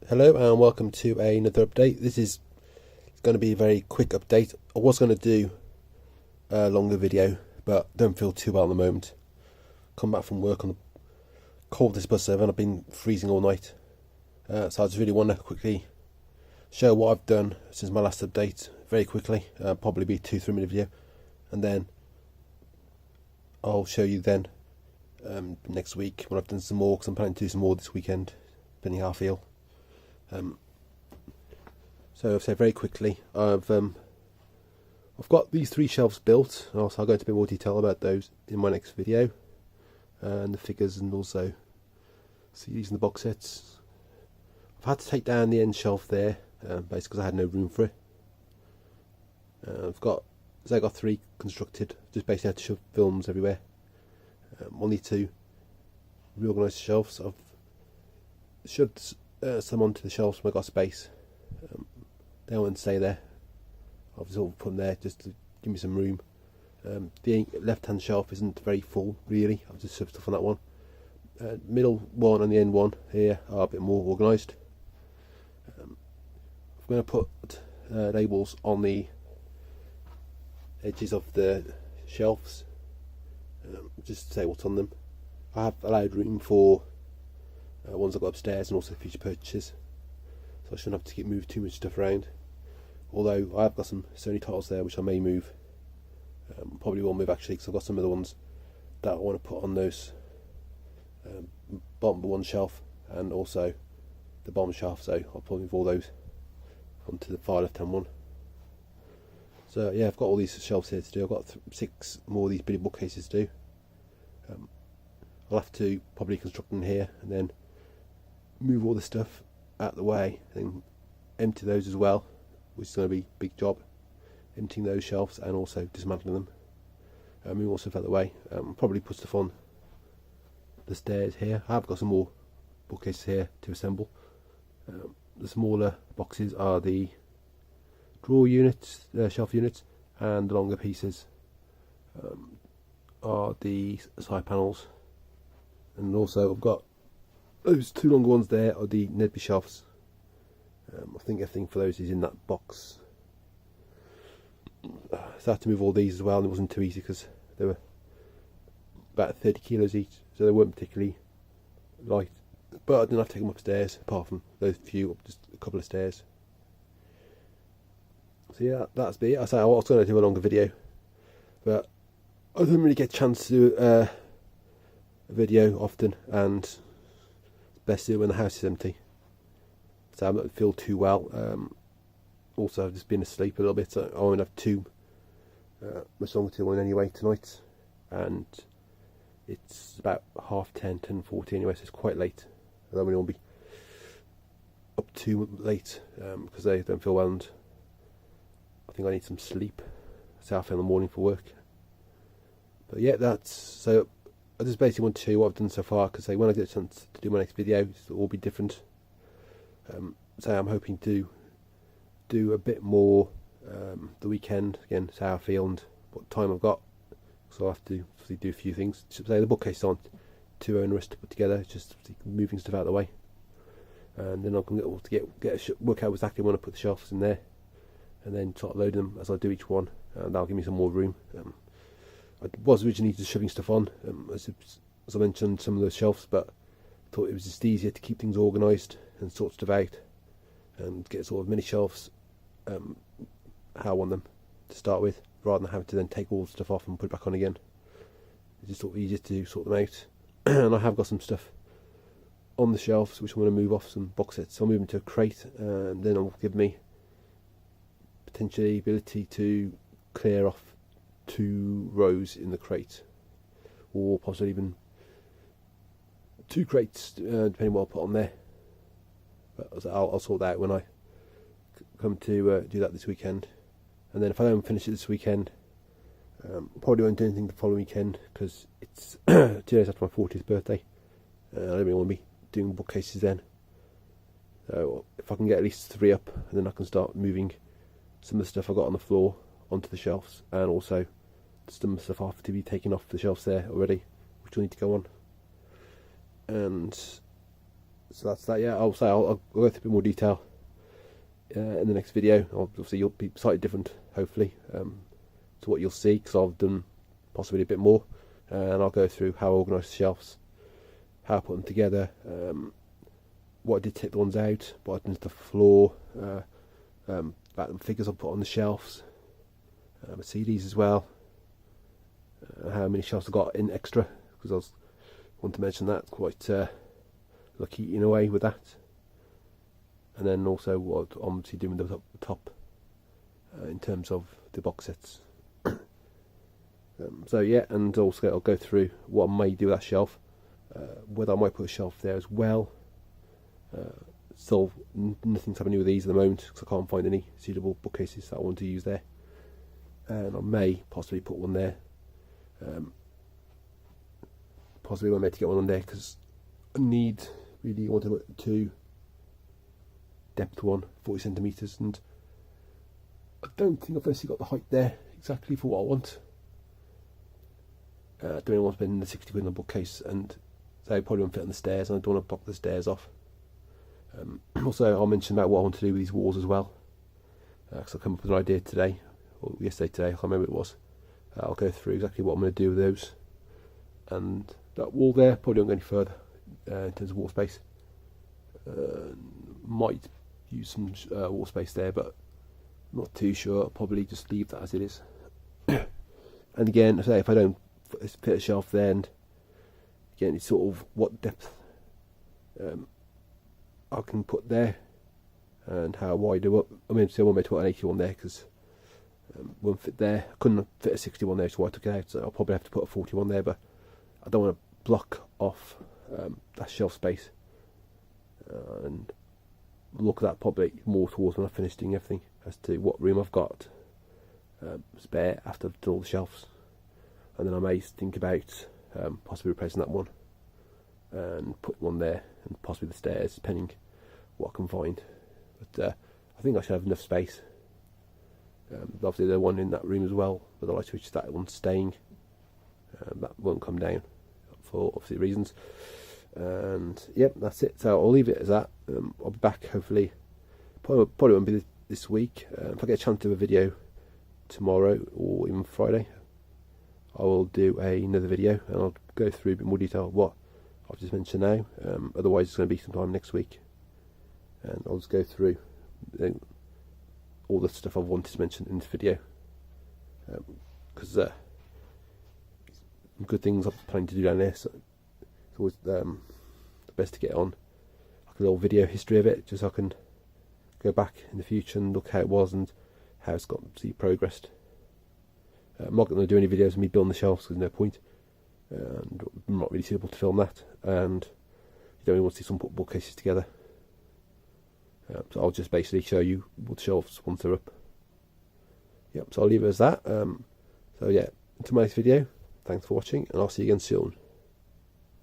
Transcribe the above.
Hello and welcome to another update. This is going to be a very quick update. I was going to do a longer video, but don't feel too well at the moment. Come back from work on the coldest bus ever and I've been freezing all night. So I just really want to quickly show what I've done since my last update very quickly. Probably be a 2-3 minute video, and then I'll show you then next week when I've done some more, because I'm planning to do some more this weekend, depending how I feel. So I'll say very quickly, I've got these 3 shelves built. I'll go into a bit more detail about those in my next video, and the figures, and also CDs and the box sets. I've had to take down the end shelf there, basically because I had no room for it. I've got 3 constructed, just basically had to shove films everywhere. I'll need to reorganise the shelves. I've shoved some onto the shelves when I got space. They won't stay there. I've sort of put them there just to give me some room. The left hand shelf isn't very full really. I've just shoved stuff on that one. Middle one and the end one here are a bit more organised. I'm going to put labels on the edges of the shelves, just to say what's on them. I have allowed room for ones I got upstairs and also future purchases, so I shouldn't have to move too much stuff around. Although I have got some Sony titles there which I may move. Probably will move actually, because I've got some of the ones that I want to put on those bottom one shelf and also the bottom shelf, so I'll probably move all those onto the far left hand one. So yeah, I've got all these shelves here to do. I've got 6 more of these big bookcases to do. I'll have to probably construct them here and then move all the stuff out the way and empty those as well, which is going to be a big job, emptying those shelves and also dismantling them. Move all stuff out the way. Probably put stuff on the stairs here. I've got some more bookcases here to assemble. The smaller boxes are the drawer units, shelf units, and the longer pieces are the side panels. And also I've got those 2 longer ones there are the Nedby shelves. I think everything for those is in that box. So I had to move all these as well, and it wasn't too easy because they were about 30 kilos each, so they weren't particularly light. But I didn't have to take them upstairs, apart from those few, up just a couple of stairs. So yeah, that's it. I was going to do a longer video, but I don't really get a chance to do a video often, and it's best to do it when the house is empty. So I don't feel too well. Also, I've just been asleep a little bit, so I won't have too much longer to one anyway tonight. And it's about 10:30, 10:40 anyway, so it's quite late. I don't really want to be up too late because I don't feel well, and I think I need some sleep. So I feel in the morning for work. But yeah, that's so. I just basically want to show you what I've done so far, because when I get a chance to do my next video, it'll all be different. So I'm hoping to do a bit more the weekend again, see how I feel and what time I've got. So I'll have to do a few things. Say the bookcase aren't too onerous to put together, it's just moving stuff out of the way, and then I can work out exactly when I put the shelves in there, and then start loading them as I do each one, and that'll give me some more room. I was originally just shoving stuff on, as I mentioned, some of those shelves, but I thought it was just easier to keep things organised and sort stuff out and get sort of mini shelves how I want them to start with, rather than having to then take all the stuff off and put it back on again. It's just sort of easier to sort them out. And I have got some stuff on the shelves which I'm going to move off, some box sets. So I'll move them to a crate, and then it'll give me potentially the ability to clear off 2 rows in the crate, or possibly even 2 crates, depending what I'll put on there. But I'll sort that out when I come to do that this weekend. And then if I don't finish it this weekend, probably won't do anything the following weekend, because it's 2 days after my 40th birthday. I don't really want to be doing bookcases then. So if I can get at least 3 up, and then I can start moving some of the stuff I got on the floor onto the shelves, and also some stuff I have to be taken off the shelves there already, which will need to go on. And So that's that. Yeah, I'll go through a bit more detail in the next video. Obviously, you'll be slightly different, hopefully, to what you'll see, because I've done possibly a bit more, and I'll go through how I organise the shelves, how I put them together, what I did to take the ones out, what I did to the floor, about the figures I put on the shelves, my CDs as well, how many shelves I got in extra, because I want to mention that, quite lucky in a way with that. And then also what I'm obviously doing with the top in terms of the box sets. So yeah, and also I'll go through what I may do with that shelf, whether I might put a shelf there as well. Still nothing's happening with these at the moment, because I can't find any suitable bookcases that I want to use there, and I may possibly put one there. Possibly I may to get one on there, because I really want to look at 2 depth one, 40 centimetres, and I don't think I've actually got the height there exactly for what I want. I don't really want to spend the 60 quid on a bookcase, and so I probably won't fit on the stairs, and I don't want to block the stairs off. Also, I'll mention about what I want to do with these walls as well, because I come up with an idea today, or yesterday today, I can't remember what it was. I'll go through exactly what I'm going to do with those, and that wall there, probably won't go any further in terms of wall space. Might use some wall space there, but not too sure. I'll probably just leave that as it is. And again, I say if I don't fit a shelf there, and again it's sort of what depth I can put there, and how wide I want. I mean, so I want me to put an 81 there, because won't fit there. I couldn't fit a 61 there, so I took it out. So I'll probably have to put a 41 there, but I don't want to block off that shelf space, and look at that probably more towards when I've finished doing everything, as to what room I've got spare after I've done all the shelves. And then I may think about possibly replacing that one and put one there, and possibly the stairs, depending what I can find. But I think I should have enough space. Obviously the one in that room as well, with the light switch, that one's staying. That won't come down for obviously reasons. And yep, that's it. So I'll leave it as that. I'll be back hopefully. Probably won't be this week. If I get a chance to do a video tomorrow or even Friday, I will do another video, and I'll go through a bit more detail of what I've just mentioned now. Otherwise, it's going to be sometime next week, and I'll just go through all the stuff I've wanted to mention in this video, because good things I'm planning to do down there. So it's always the best to get on like a little video history of it, just so I can go back in the future and look how it was and how it's got progressed. I'm not going to do any videos of me building the shelves, because there's no point, and I'm not really suitable to film that, and you don't really want to see someone put bookcases together. So I'll just basically show you what the shelves once they're up. Yep, so I'll leave it as that. So yeah, until my next video, thanks for watching, and I'll see you again soon.